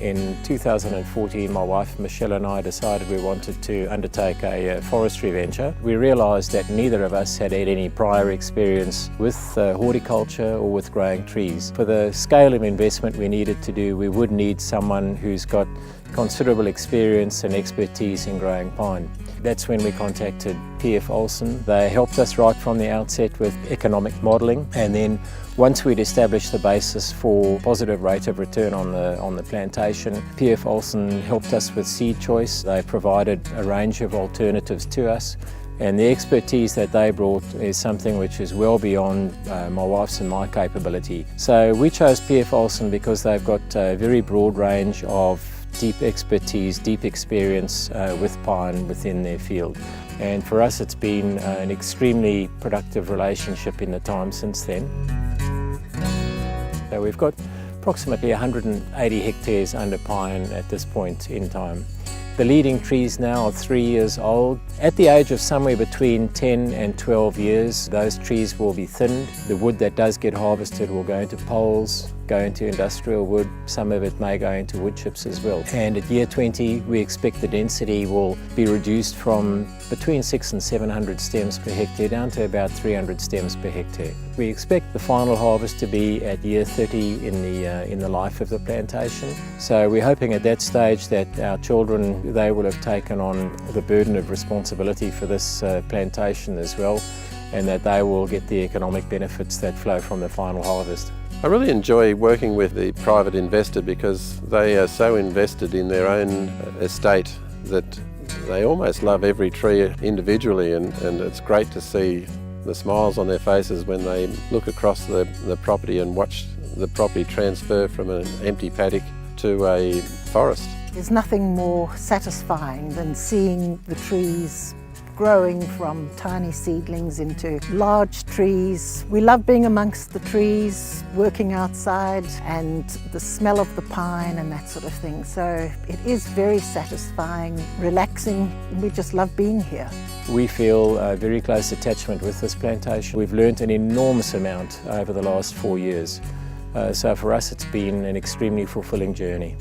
In 2014, my wife Michelle and I decided we wanted to undertake a forestry venture. We realised that neither of us had any prior experience with horticulture or with growing trees. For the scale of investment we needed to do, we would need someone who's got considerable experience and expertise in growing pine. That's when we contacted P.F. Olsen. They helped us right from the outset with economic modelling, and then once we'd established the basis for positive rate of return on the plantation, P.F. Olsen helped us with seed choice. They provided a range of alternatives to us, and the expertise that they brought is something which is well beyond my wife's and my capability. So we chose P.F. Olsen because they've got a very broad range of deep expertise, deep experience with pine within their field. And for us it's been an extremely productive relationship in the time since then. So we've got approximately 180 hectares under pine at this point in time. The leading trees now are 3 years old. At the age of somewhere between 10 and 12 years, those trees will be thinned. The wood that does get harvested will go into poles, go into industrial wood. Some of it may go into wood chips as well. And at year 20, we expect the density will be reduced from between 600 and 700 stems per hectare down to about 300 stems per hectare. We expect the final harvest to be at year 30 in the life of the plantation. So we're hoping at that stage that our children, they will have taken on the burden of responsibility for this plantation as well, and that they will get the economic benefits that flow from the final harvest. I really enjoy working with the private investor because they are so invested in their own estate that they almost love every tree individually, and it's great to see the smiles on their faces when they look across the property and watch the property transfer from an empty paddock to a forest. There's nothing more satisfying than seeing the trees growing from tiny seedlings into large trees. We love being amongst the trees, working outside, and the smell of the pine and that sort of thing. So it is very satisfying, relaxing. We just love being here. We feel a very close attachment with this plantation. We've learnt an enormous amount over the last 4 years. So for us it's been an extremely fulfilling journey.